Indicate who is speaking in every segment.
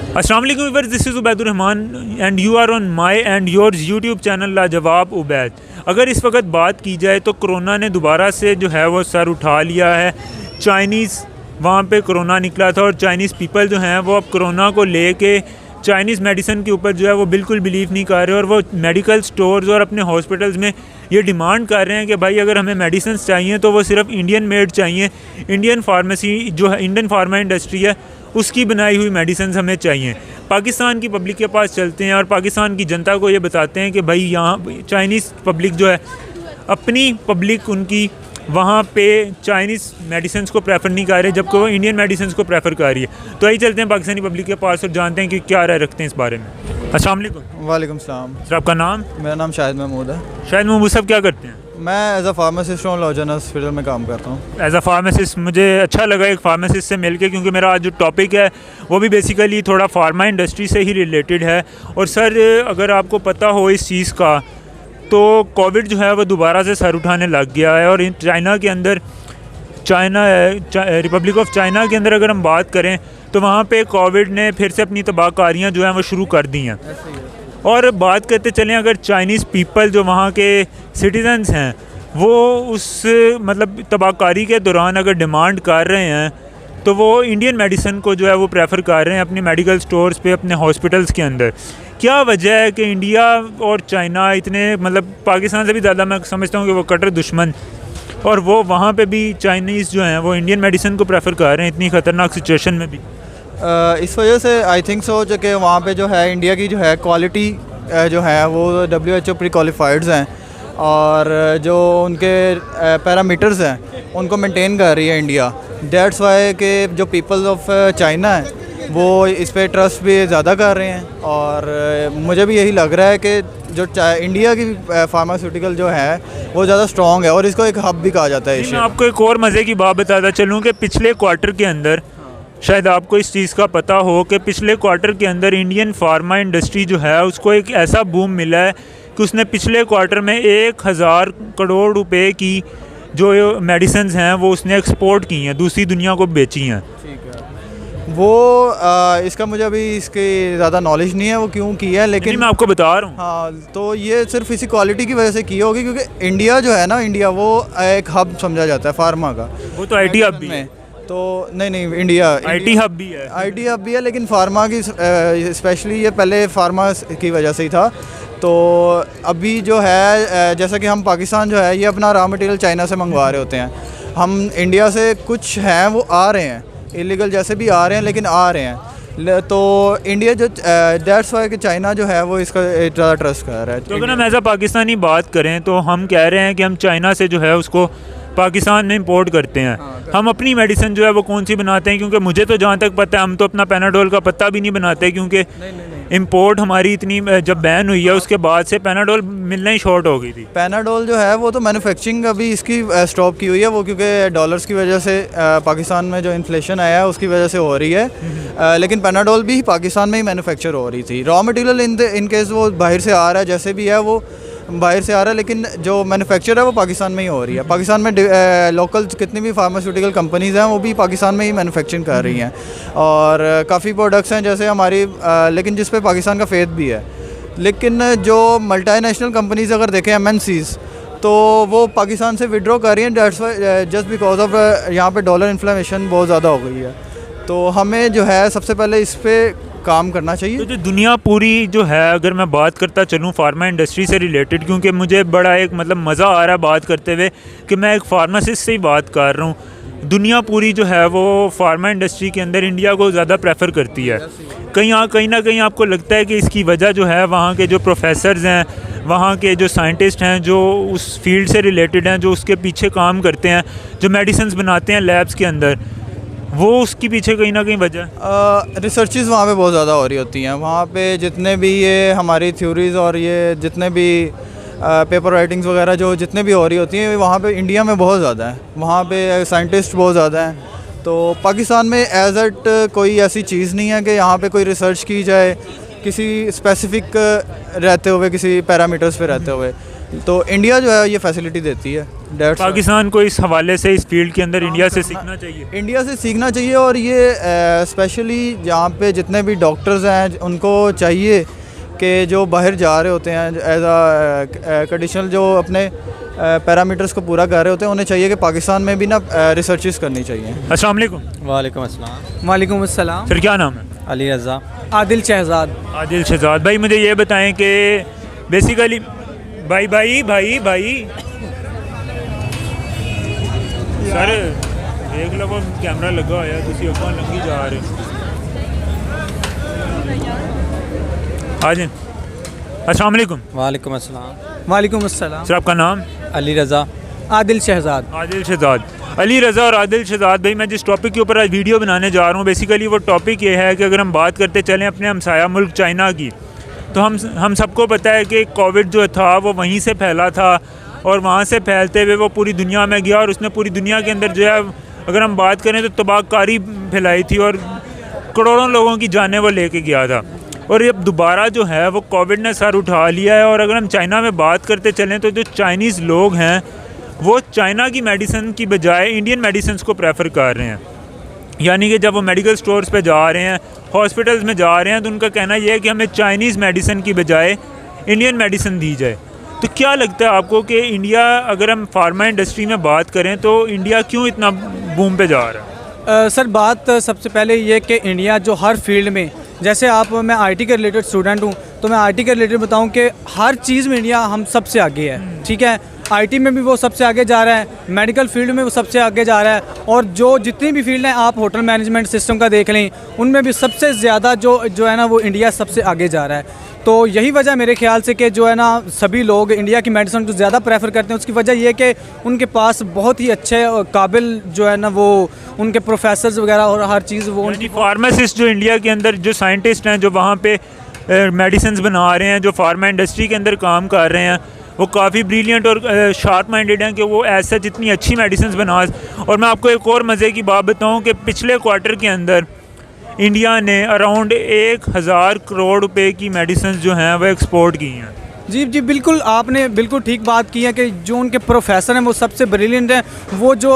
Speaker 1: अस्सलाम वालेकुम viewers, this is Ubaidur Rahman and you are on my and yours YouTube channel Lajawab Ubaid. अगर इस वक्त बात की जाए तो कोरोना ने दोबारा से जो है वो सर उठा लिया है। चाइनीज़ वहाँ पे कोरोना निकला था और चाइनीज़ पीपल जो हैं वो अब कोरोना को लेके चाइनीज़ मेडिसिन के ऊपर जो है वो बिल्कुल बिलीव नहीं कर रहे और वो मेडिकल स्टोर्स और अपने हॉस्पिटल्स में ये डिमांड कर रहे हैं कि भाई अगर हमें मेडिसिन चाहिए तो वो सिर्फ इंडियन मेड चाहिए। इंडियन फार्मेसी जो है, इंडियन फार्मा इंडस्ट्री है, उसकी बनाई हुई मेडिसिन हमें चाहिए। पाकिस्तान की पब्लिक के पास चलते हैं और पाकिस्तान की जनता को ये बताते हैं कि भाई यहाँ चाइनीज़ पब्लिक जो है, अपनी पब्लिक उनकी वहाँ पे चाइनीज़ मेडिसिन को प्रेफर नहीं कर रहे जबकि वो इंडियन मेडिसिन को प्रेफर कर रही है। तो यही चलते हैं पाकिस्तानी पब्लिक के पास और जानते हैं कि क्या राय रखते हैं इस बारे में। अस्सलाम वालेकुम।
Speaker 2: वालेकुम सलाम।
Speaker 1: सर आपका नाम?
Speaker 2: मेरा नाम शाहिद महमूद है।
Speaker 1: शाहिद महमूद साहब क्या करते हैं?
Speaker 2: मैं एज अ फार्मासिस्ट हूँ, लॉजन हॉस्पिटल में काम करता हूँ।
Speaker 1: एज अ फार्मासिस्ट मुझे अच्छा लगा एक फार्मासिस्ट से मिलके, क्योंकि मेरा आज जो टॉपिक है वो भी बेसिकली थोड़ा फार्मा इंडस्ट्री से ही रिलेटेड है। और सर अगर आपको पता हो इस चीज़ का तो कोविड जो है वो दोबारा से सर उठाने लग गया है और चाइना के अंदर रिपब्लिक ऑफ चाइना के अंदर अगर हम बात करें तो वहाँ पे कोविड ने फिर से अपनी तबाहकारियाँ जो हैं वो शुरू कर दी हैं। और बात करते चलें, अगर चाइनीज़ पीपल जो वहाँ के सिटीजन्स हैं वो उस मतलब तबाहकारी के दौरान अगर डिमांड कर रहे हैं तो वो इंडियन मेडिसिन को जो है वो प्रेफर कर रहे हैं अपने मेडिकल स्टोर्स पे, अपने हॉस्पिटल्स के अंदर। क्या वजह है कि इंडिया और चाइना इतने मतलब पाकिस्तान से भी ज़्यादा मैं समझता हूँ कि वो कट्टर दुश्मन, और वो वहाँ पे भी चाइनीज़ जो हैं वो इंडियन मेडिसिन को प्रेफर कर रहे हैं इतनी ख़तरनाक सिचुएशन में भी?
Speaker 2: इस वजह से आई थिंक सो जो कि वहाँ पे जो है इंडिया की जो है क्वालिटी जो है वो WHO प्री क्वालिफाइड्स हैं और जो उनके पैरामीटर्स हैं उनको मेंटेन कर रही है इंडिया। दैट्स वाई के जो पीपल्स ऑफ चाइना है वो इस पे ट्रस्ट भी ज़्यादा कर रहे हैं। और मुझे भी यही लग रहा है कि जो इंडिया की फार्मास्यूटिकल जो है वो ज़्यादा स्ट्रॉन्ग है और इसको एक हब भी कहा जाता है।
Speaker 1: मैं आपको एक और मज़े की बात बताता चलूँ कि पिछले क्वार्टर के अंदर शायद आपको इस चीज़ का पता हो कि पिछले क्वार्टर के अंदर इंडियन फार्मा इंडस्ट्री जो है उसको एक ऐसा बूम मिला है कि उसने पिछले क्वार्टर में 1000 करोड़ रुपए की जो मेडिसिन हैं वो उसने एक्सपोर्ट की हैं, दूसरी दुनिया को बेची हैं।
Speaker 2: ठीक है, वो इसका मुझे अभी इसकी ज़्यादा नॉलेज नहीं है वो क्यों की है, लेकिन
Speaker 1: मैं आपको बता रहा हूँ।
Speaker 2: हाँ, तो ये सिर्फ इसी क्वालिटी की वजह से की होगी क्योंकि इंडिया जो है ना, इंडिया वो एक हब समझा जाता है फार्मा का।
Speaker 1: वो तो IT हब भी है।
Speaker 2: तो नहीं इंडिया
Speaker 1: IT हब भी है।
Speaker 2: IT हब भी है, लेकिन फार्मा की स्पेशली ये पहले फार्मा की वजह से ही था। तो अभी जो है जैसा कि हम पाकिस्तान जो है ये अपना रॉ मटेरियल चाइना से मंगवा रहे होते हैं, हम इंडिया से कुछ हैं वो आ रहे हैं, इलीगल जैसे भी आ रहे हैं लेकिन आ रहे हैं। तो इंडिया जो दैट्स वाई कि चाइना जो है वो इसका ज़्यादा ट्रस्ट कर रहा है।
Speaker 1: तो अगर हम एज अ पाकिस्तानी बात करें तो हम कह रहे हैं कि हम चाइना से जो है उसको पाकिस्तान में इंपोर्ट करते हैं। हम अपनी मेडिसिन जो है वो कौन सी बनाते हैं? क्योंकि मुझे तो जहाँ तक पता है हम तो अपना पैनाडोल का पत्ता भी नहीं बनाते, क्योंकि इंपोर्ट हमारी इतनी जब बैन हुई है उसके बाद से पैनाडोल मिलना ही शॉर्ट हो गई थी।
Speaker 2: पैनाडोल जो है वो तो मैन्युफैक्चरिंग अभी इसकी स्टॉप की हुई है, वो क्योंकि डॉलर्स की वजह से पाकिस्तान में जो इन्फ्लेशन आया है उसकी वजह से हो रही है। लेकिन पैनाडोल भी पाकिस्तान में ही मैन्युफैक्चर हो रही थी। रॉ मटेरियल इन केस वो बाहर से आ रहा है, जैसे भी है वो बाहर से आ रहा है, लेकिन जो मैन्युफैक्चर है वो पाकिस्तान में ही हो रही है। पाकिस्तान में लोकल कितनी भी फार्मास्यूटिकल कंपनीज़ हैं वो भी पाकिस्तान में ही मैन्युफैक्चरिंग कर रही हैं और काफ़ी प्रोडक्ट्स हैं जैसे हमारी लेकिन जिस पे पाकिस्तान का फेथ भी है। लेकिन जो मल्टीनेशनल कंपनीज़ अगर देखें MNCs तो वो पाकिस्तान से विड्रॉ कर रही हैं, that's why just because of यहाँ पे डॉलर इन्फ्लेशन बहुत ज़्यादा हो गई है। तो हमें जो है सबसे पहले इस पर काम करना चाहिए।
Speaker 1: तो जो दुनिया पूरी जो है, अगर मैं बात करता चलूँ फार्मा इंडस्ट्री से रिलेटेड, क्योंकि मुझे बड़ा एक मतलब मज़ा आ रहा है बात करते हुए कि मैं एक फार्मासिस्ट से ही बात कर रहा हूँ। दुनिया पूरी जो है वो फार्मा इंडस्ट्री के अंदर इंडिया को ज़्यादा प्रेफर करती है। कहीं ना कहीं आपको लगता है कि इसकी वजह जो है वहाँ के जो प्रोफेसर्स हैं, वहाँ के जो साइंटिस्ट हैं, जो उस फील्ड से रिलेटेड हैं, जो उसके पीछे काम करते हैं, जो मेडिसिन बनाते हैं लैब्स के अंदर, वो उसके पीछे कहीं ना कहीं वजह
Speaker 2: रिसर्चेस वहाँ पे बहुत ज़्यादा हो रही होती हैं। वहाँ पे जितने भी ये हमारी थ्योरीज़ और ये जितने भी पेपर राइटिंग्स वगैरह जो जितने भी हो रही होती हैं वहाँ पे इंडिया में बहुत ज़्यादा है। वहाँ पे साइंटिस्ट बहुत ज़्यादा हैं। तो पाकिस्तान में एज एट कोई ऐसी चीज़ नहीं है कि यहाँ पे कोई रिसर्च की जाए किसी स्पेसिफिक रहते हुए, किसी पैरामीटर्स पे रहते हुए। तो इंडिया जो है ये फैसिलिटी देती है। That's why।
Speaker 1: पाकिस्तान को इस हवाले से इस फील्ड के अंदर इंडिया से सीखना चाहिए।
Speaker 2: इंडिया से सीखना चाहिए, और ये स्पेशली जहाँ पे जितने भी डॉक्टर्स हैं उनको चाहिए कि जो बाहर जा रहे होते हैं एज आ कंडीशनल, जो अपने पैरामीटर्स को पूरा कर रहे होते हैं, उन्हें चाहिए कि पाकिस्तान में भी ना रिसर्चेस करनी चाहिए।
Speaker 1: अस्सलाम वालेकुम।
Speaker 3: वालेकुम अस्सलाम।
Speaker 4: वालेकुम अस्सलाम।
Speaker 1: फिर क्या नाम है?
Speaker 3: अली रज़ा।
Speaker 4: आदिल शहजाद।
Speaker 1: आदिल शहजाद भाई, मुझे ये बताएं कि बेसिकली भाई भाई भाई भाई सर देख लो वो कैमरा लगा होया, तुसी अगों लंघी जा रहे हो। आ जाए। अस्सलाम वालेकुम।
Speaker 3: वालेकुम अस्सलाम।
Speaker 4: वालेकुम अस्सलाम।
Speaker 1: सर आपका नाम?
Speaker 3: अली रज़ा।
Speaker 4: आदिल शहजाद।
Speaker 1: आदिल शहजाद। अली रज़ा और आदिल शहजाद भाई, मैं जिस टॉपिक के ऊपर आज वीडियो बनाने जा रहा हूँ, बेसिकली वो टॉपिक ये है कि अगर हम बात करते चलें अपने हमसाया मुल्क चाइना की, तो हम सबको पता है कि कोविड जो था वो वहीं से फैला था, और वहाँ से फैलते हुए वो पूरी दुनिया में गया, और उसने पूरी दुनिया के अंदर जो है, अगर हम बात करें तो तबाहकारी फैलाई थी और करोड़ों लोगों की जानें वो लेके गया था। और अब दोबारा जो है वो कोविड ने सर उठा लिया है। और अगर हम चाइना में बात करते चलें तो जो चाइनीज़ लोग हैं वो चाइना की मेडिसिन की बजाय इंडियन मेडिसिन को प्रेफर कर रहे हैं। यानी कि जब वो मेडिकल स्टोर्स पे जा रहे हैं, हॉस्पिटल्स में जा रहे हैं, तो उनका कहना यह है कि हमें चाइनीज़ मेडिसिन की बजाय इंडियन मेडिसिन दी जाए। तो क्या लगता है आपको कि इंडिया, अगर हम फार्मा इंडस्ट्री में बात करें तो इंडिया क्यों इतना बूम पे जा रहा है?
Speaker 4: सर बात सबसे पहले ये कि इंडिया जो हर फील्ड में, जैसे मैं आईटी के रिलेटेड स्टूडेंट हूँ, तो मैं आईटी के रिलेटेड बताऊँ कि हर चीज़ में इंडिया हम सबसे आगे है। ठीक है, आईटी में भी वो सबसे आगे जा रहा है, मेडिकल फील्ड में वो सबसे आगे जा रहा है, और जो जितनी भी फील्ड हैं, आप होटल मैनेजमेंट सिस्टम का देख लें, उनमें भी सबसे ज़्यादा जो है ना वो इंडिया सबसे आगे जा रहा है। तो यही वजह मेरे ख्याल से कि जो है ना सभी लोग इंडिया की मेडिसिन को ज़्यादा प्रेफर करते हैं। उसकी वजह ये कि उनके पास बहुत ही अच्छे और काबिल जो है ना वो उनके प्रोफेसर्स वगैरह और हर चीज़ वो
Speaker 1: उनकी फार्मासिस्ट जो इंडिया के अंदर जो साइंटिस्ट हैं जो वहाँ पे मेडिसिन बना रहे हैं, जो फार्मा इंडस्ट्री के अंदर काम कर रहे हैं, वो काफ़ी ब्रिलियंट और शार्प माइंडेड हैं कि वो ऐसा जितनी अच्छी मेडिसिन बना। और मैं आपको एक और मज़े की बात बताऊँ कि पिछले क्वार्टर के अंदर इंडिया ने अराउंड 1000 करोड़ रुपए की मेडिसिन जो हैं वो एक्सपोर्ट की हैं।
Speaker 4: जी जी बिल्कुल, आपने बिल्कुल ठीक बात की है कि जो उनके प्रोफेसर हैं वो सबसे ब्रिलियंट हैं। वो जो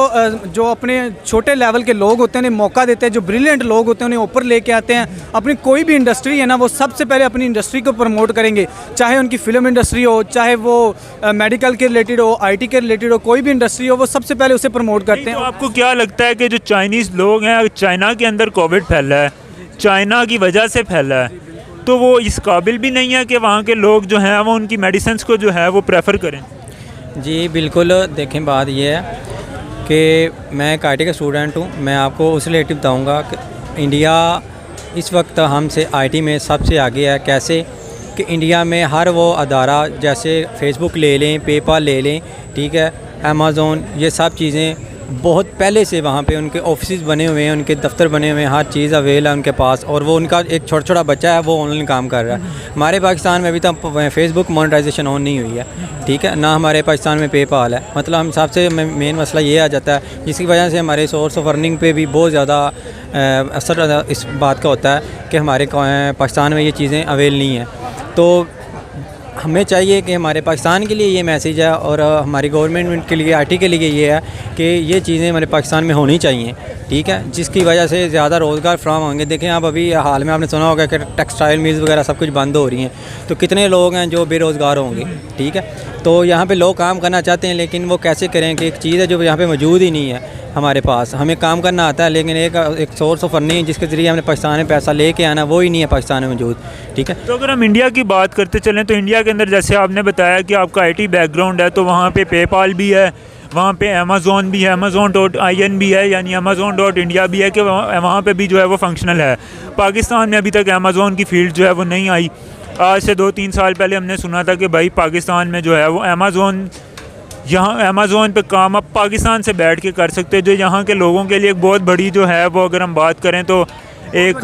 Speaker 4: अपने छोटे लेवल के लोग होते हैं उन्हें मौका देते हैं, जो ब्रिलियंट लोग होते हैं उन्हें ऊपर लेके आते हैं। अपनी कोई भी इंडस्ट्री है ना, वो सबसे पहले अपनी इंडस्ट्री को प्रमोट करेंगे, चाहे उनकी फिल्म इंडस्ट्री हो, चाहे वो मेडिकल के रिलेटेड हो, आईटी के रिलेटेड हो, कोई भी इंडस्ट्री हो, वो सबसे पहले उसे प्रमोट करते हैं।
Speaker 1: तो आपको क्या लगता है कि जो चाइनीज़ लोग हैं, चाइना के अंदर कोविड फैला है, चाइना की वजह से फैला है, तो वो इस काबिल भी नहीं है कि वहाँ के लोग जो हैं वो उनकी मेडिसिन को जो है वो प्रेफर करें?
Speaker 3: जी बिल्कुल, देखें बात यह है कि मैं एक आईटी का स्टूडेंट हूँ। मैं आपको उस रिलेटिव बताऊँगा कि इंडिया इस वक्त हमसे आईटी में सबसे आगे है। कैसे कि इंडिया में हर वो अदारा, जैसे फेसबुक ले लें, पेपाल ले लें, ठीक है, अमेज़ोन, ये सब चीज़ें बहुत पहले से वहाँ पे उनके ऑफिस बने हुए हैं, उनके दफ्तर बने हुए हैं, हर चीज़ अवेल है उनके पास, और वो उनका एक छोटा छोटा बच्चा है वो ऑनलाइन काम कर रहा है। हमारे पाकिस्तान में अभी तक फेसबुक मोनेटाइजेशन ऑन नहीं हुई है, ठीक है, ना हमारे पाकिस्तान में पेपाल है। मतलब हम सबसे मेन मसला ये आ जाता है, जिसकी वजह से हमारे सोर्स ऑफ अर्निंग पे भी बहुत ज़्यादा असर इस बात का होता है कि हमारे पाकिस्तान में ये चीज़ें अवेल नहीं हैं। तो हमें चाहिए कि हमारे पाकिस्तान के लिए ये मैसेज है, और हमारी गवर्नमेंट के लिए, आईटी के लिए ये है कि ये चीज़ें हमारे पाकिस्तान में होनी चाहिए, ठीक है, जिसकी वजह से ज़्यादा रोज़गार फ्राहम होंगे। देखें आप अभी हाल में आपने सुना होगा कि टेक्सटाइल मिल्स वगैरह सब कुछ बंद हो रही हैं, तो कितने लोग हैं जो बेरोज़गार होंगे, ठीक है। तो यहाँ पे लोग काम करना चाहते हैं, लेकिन वो कैसे करें कि एक चीज़ है जो यहाँ पे मौजूद ही नहीं है हमारे पास। हमें काम करना आता है, लेकिन एक सोर्स ऑफ अर्निंग जिसके ज़रिए हमने पाकिस्तान में पैसा लेके आना, वो ही नहीं है पाकिस्तान में मौजूद, ठीक है।
Speaker 1: तो अगर हम इंडिया की बात करते चलें तो इंडिया के अंदर जैसे आपने बताया कि आपका आईटी बैकग्राउंड है, तो वहाँ पे पेपाल भी है, वहाँ पे अमेज़ोन भी है, Amazon.in भी है, यानी Amazon.India भी है कि वहाँ पे भी जो है वो फंक्शनल है। पाकिस्तान में अभी तक अमेज़ोन की फील्ड जो है वो नहीं आई। आज से 2-3 साल पहले हमने सुना था कि भाई पाकिस्तान में जो है वो अमेज़ोन पे काम आप पाकिस्तान से बैठ के कर सकते हैं, जो यहाँ के लोगों के लिए एक बहुत बड़ी जो है वो, अगर हम बात करें तो एक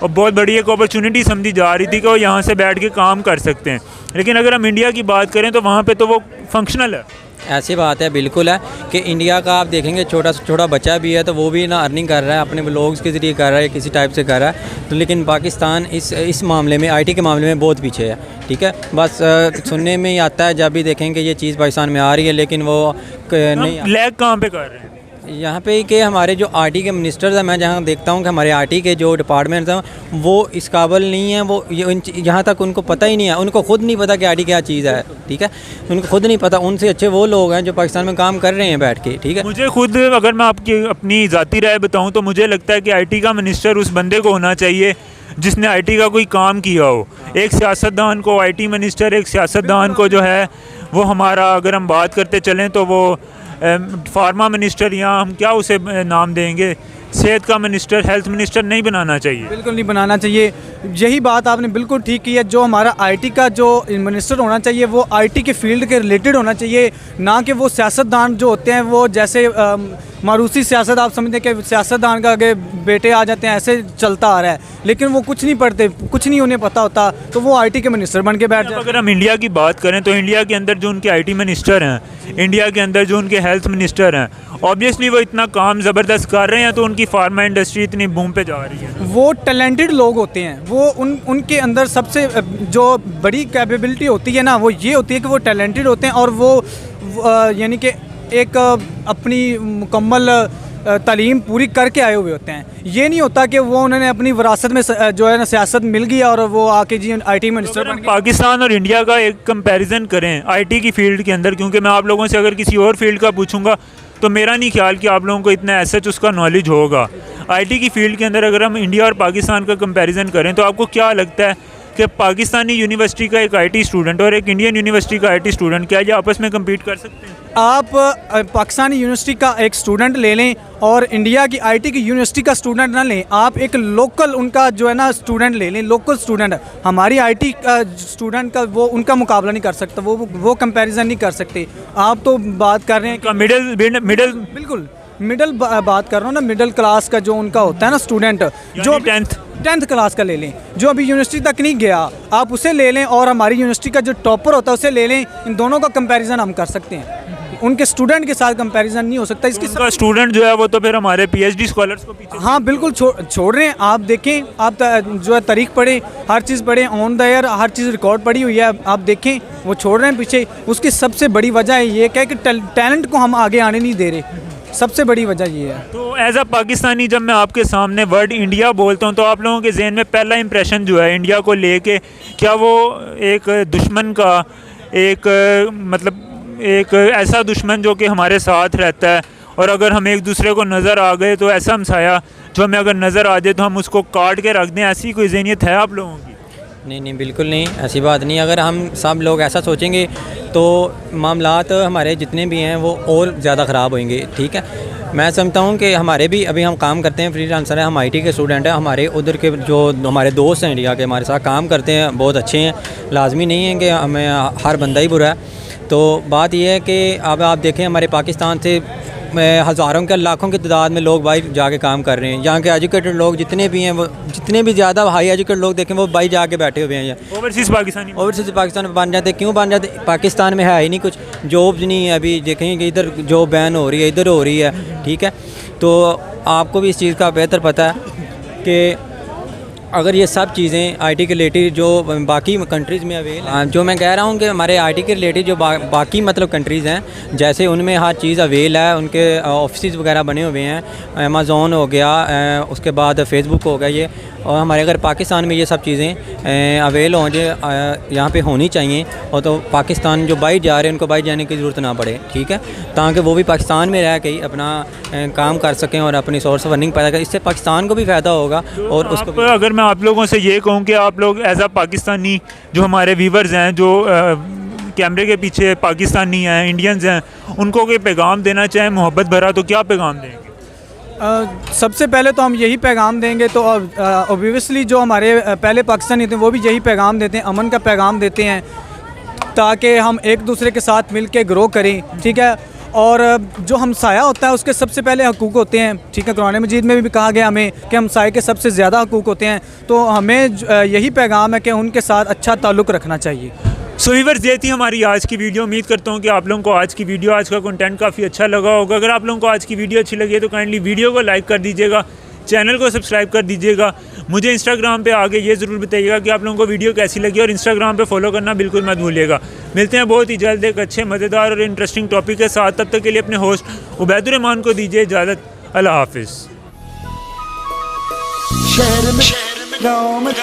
Speaker 1: बहुत बड़ी एक अपॉर्चुनिटी समझी जा रही थी कि वो यहाँ से बैठ के काम कर सकते हैं। लेकिन अगर हम इंडिया की बात करें तो वहाँ पे तो वो फंक्शनल है,
Speaker 3: ऐसी बात है, बिल्कुल है कि इंडिया का आप देखेंगे छोटा से छोटा बच्चा भी है तो वो भी ना अर्निंग कर रहा है, अपने व्लॉग्स के ज़रिए कर रहा है, किसी टाइप से कर रहा है। तो लेकिन पाकिस्तान इस मामले में, आईटी के मामले में बहुत पीछे है। ठीक है, बस सुनने में ही आता है जब भी देखेंगे ये चीज़ पाकिस्तान में आ रही है, लेकिन वो नहीं
Speaker 1: लैग कहाँ पे कर रहे हैं?
Speaker 3: यहाँ पे कि हमारे जो आईटी के मिनिस्टर्स हैं, मैं जहाँ देखता हूँ कि हमारे आईटी के जो डिपार्टमेंट्स हैं वो इस काबिल नहीं है, वो यहाँ तक उनको पता ही नहीं है, उनको खुद नहीं पता कि आईटी क्या चीज़ है। ठीक है, उनको खुद नहीं पता। उनसे अच्छे वो लोग हैं जो पाकिस्तान में काम कर रहे हैं बैठ के। ठीक है,
Speaker 1: मुझे खुद, अगर मैं आपकी अपनी ज़ाती राय बताऊं तो मुझे लगता है कि आईटी का मिनिस्टर उस बंदे को होना चाहिए जिसने आईटी का कोई काम किया हो। एक सियासतदान को आईटी मिनिस्टर, एक सियासतदान को जो है वो हमारा, अगर हम बात करते चलें तो वो फार्मा मिनिस्टर, या हम क्या उसे नाम देंगे, सेहत का मिनिस्टर, हेल्थ मिनिस्टर नहीं बनाना चाहिए।
Speaker 4: बिल्कुल नहीं बनाना चाहिए। यही बात आपने बिल्कुल ठीक की है। जो हमारा आईटी का जो मिनिस्टर होना चाहिए वो आईटी के फील्ड के रिलेटेड होना चाहिए, ना कि वो सियासतदान जो होते हैं वो जैसे मारूसी सियासत, आप समझते हैं कि सियासतदान का आगे बेटे आ जाते हैं, ऐसे चलता आ रहा है, लेकिन वो कुछ नहीं पढ़ते, कुछ नहीं उन्हें पता होता, तो वो आईटी के मिनिस्टर बन के बैठ जाते हैं।
Speaker 1: अगर हम इंडिया की बात करें तो इंडिया के अंदर जो उनके आईटी मिनिस्टर हैं, इंडिया के अंदर जो उनके हेल्थ मिनिस्टर हैं, ऑब्वियसली वो इतना काम ज़बरदस्त कर रहे हैं तो उनकी फार्मा इंडस्ट्री इतनी बूम पे जा रही है।
Speaker 4: वो टैलेंटेड लोग होते हैं, वो उनके अंदर सबसे जो बड़ी कैपेबिलिटी होती है ना, वो ये होती है कि वो टैलेंटेड होते हैं और वो यानी कि एक अपनी मुकम्मल तालीम पूरी करके आए हुए होते हैं। ये नहीं होता कि वो उन्होंने अपनी विरासत में जो है ना सियासत मिल गई और वो आके जी आईटी मिनिस्टर बन गए।
Speaker 1: पाकिस्तान और इंडिया का एक कंपैरिजन करें आईटी की फील्ड के अंदर, क्योंकि मैं आप लोगों से अगर किसी और फील्ड का पूछूंगा तो मेरा नहीं ख्याल कि आप लोगों को इतना ऐसा उसका नॉलेज होगा। आईटी की फील्ड के अंदर अगर हम इंडिया और पाकिस्तान का कंपैरिजन करें तो आपको क्या लगता है कि पाकिस्तानी यूनिवर्सिटी का एक आईटी स्टूडेंट और एक इंडियन यूनिवर्सिटी का आईटी स्टूडेंट क्या ये आपस में कम्पीट कर सकते हैं?
Speaker 4: आप पाकिस्तानी यूनिवर्सिटी का एक स्टूडेंट ले लें और इंडिया की आईटी की यूनिवर्सिटी का स्टूडेंट ना लें, आप एक लोकल उनका जो है ना स्टूडेंट ले लें, लोकल स्टूडेंट। हमारी आईटी का स्टूडेंट का वो उनका मुकाबला नहीं कर सकता, वो कंपैरिजन नहीं कर सकते। आप तो बात कर रहे हैं कि
Speaker 1: मिडिल
Speaker 4: बिल्कुल मिडिल बात कर रहा हूँ ना, मिडिल क्लास का जो उनका होता है ना स्टूडेंट, जो 10th क्लास का ले लें, जो अभी यूनिवर्सिटी तक नहीं गया, आप उसे ले लें, और हमारी यूनिवर्सिटी का जो टॉपर होता है उसे ले लें। इन दोनों का कंपैरिजन हम कर सकते हैं, उनके स्टूडेंट के साथ कंपैरिजन नहीं हो सकता। इसकी
Speaker 1: स्टूडेंट जो है वो तो फिर हमारे पीएचडी स्कॉलर्स को पीछे,
Speaker 4: हाँ बिल्कुल छोड़ रहे हैं। आप देखें, आप जो है तारीख पढ़ें, हर चीज़ पढ़ें, on the air her cheese record पड़ी हुई है, आप देखें वो छोड़ रहे हैं पीछे। उसकी सबसे बड़ी वजह ये है कि टैलेंट को हम आगे आने नहीं दे रहे, सबसे बड़ी वजह ये है।
Speaker 1: तो एज अ पाकिस्तानी जब मैं आपके सामने वर्ड इंडिया बोलता हूँ तो आप लोगों के जहन में पहला इंप्रेशन जो है इंडिया को लेके, क्या वो एक दुश्मन का, एक मतलब एक ऐसा दुश्मन जो कि हमारे साथ रहता है और अगर हम एक दूसरे को नज़र आ गए तो ऐसा हमसाया जो हमें अगर नज़र आ जाए तो हम उसको काट के रख दें, ऐसी कोई ज़हनियत है आप लोगों की?
Speaker 3: नहीं, बिल्कुल नहीं, ऐसी बात नहीं। अगर हम सब लोग ऐसा सोचेंगे तो मामलात हमारे जितने भी हैं वो और ज़्यादा ख़राब होंगे। ठीक है, मैं समझता हूँ कि हमारे भी अभी हम काम करते हैं, फ्रीलांसर है, हम आईटी के स्टूडेंट हैं, हमारे उधर के जो हमारे दोस्त हैं इंडिया के हमारे साथ काम करते हैं, बहुत अच्छे हैं। लाजमी नहीं है कि हमें हर बंदा ही बुरा है। तो बात यह है कि अब आप देखें हमारे पाकिस्तान से हज़ारों के लाखों की तादाद में लोग बाहर जाके काम कर रहे हैं। यहाँ के एजुकेटेड लोग जितने भी हैं, वो जितने भी ज़्यादा हाई एजुकेटेड लोग देखें वो बाहर जाके बैठे हुए हैं। यहाँ
Speaker 1: ओवरसीज़ पाकिस्तान
Speaker 3: में बन जाते, क्यों बन जाते? पाकिस्तान में है ही नहीं कुछ, जॉब्स नहीं है। अभी देखें कि इधर जॉब बैन हो रही है, इधर हो रही है। ठीक है, तो आपको भी इस चीज़ का बेहतर पता है कि अगर ये सब चीज़ें आईटी के रिलेटेड जो बाकी कंट्रीज़ में अवेल, जो मैं कह रहा हूँ कि हमारे आईटी के रिलेटेड जो बाकी मतलब कंट्रीज़ हैं, जैसे उनमें हर चीज़ अवेल है, उनके ऑफिस वगैरह बने हुए हैं, अमेज़ॉन हो गया, उसके बाद फेसबुक हो गया ये, और हमारे अगर पाकिस्तान में ये सब चीज़ें अवेल हों जो यहाँ पे होनी चाहिए, और तो पाकिस्तान जो बाहर जा रहे हैं उनको बाहर जाने की ज़रूरत ना पड़े। ठीक है, ताकि वो भी पाकिस्तान में रह के अपना काम कर सकें और अपनी सोर्स ऑफ अर्निंग पैदा करें। इससे पाकिस्तान को भी फ़ायदा होगा और उसको भी।
Speaker 1: अगर मैं आप लोगों से ये कहूँ कि आप लोग एज आ पाकिस्तानी, जो हमारे व्यूवर्स हैं जो कैमरे के पीछे पाकिस्तानी हैं, इंडियंस हैं, उनको कोई पैगाम देना चाहें मोहब्बत भरा, तो क्या पैगाम देंगे?
Speaker 4: सबसे पहले तो हम यही पैगाम देंगे, तो ऑब्वियसली जो हमारे पहले पाकिस्तानी थे वो भी यही पैगाम देते हैं, अमन का पैगाम देते हैं, ताकि हम एक दूसरे के साथ मिल के ग्रो करें। ठीक है, और जो हमसाया होता है उसके सबसे पहले हकूक़ होते हैं। ठीक है, कुरान मजीद में भी कहा गया हमें कि हमसाये के सबसे ज़्यादा हकूक़ होते हैं, तो हमें यही पैगाम है कि उनके साथ अच्छा ताल्लुक़ रखना चाहिए।
Speaker 1: सो व्यूअर्स, ये थी हमारी आज की वीडियो। उम्मीद करता हूँ कि आप लोगों को आज की वीडियो, आज का कंटेंट काफ़ी अच्छा लगा होगा। अगर आप लोगों को आज की वीडियो अच्छी लगी है तो काइंडली वीडियो को लाइक कर दीजिएगा, चैनल को सब्सक्राइब कर दीजिएगा। मुझे इंस्टाग्राम पे आगे ये ज़रूर बताइएगा कि आप लोगों को वीडियो कैसी लगी, और इंस्टाग्राम पे फॉलो करना बिल्कुल मत भूलिएगा। मिलते हैं बहुत ही जल्द एक अच्छे, मज़ेदार और इंटरेस्टिंग टॉपिक के साथ। तब तक के लिए अपने होस्ट उबैदुर रहमान को दीजिए इजाज़त। अल्लाह हाफिज़।
Speaker 5: शहर में गाँव में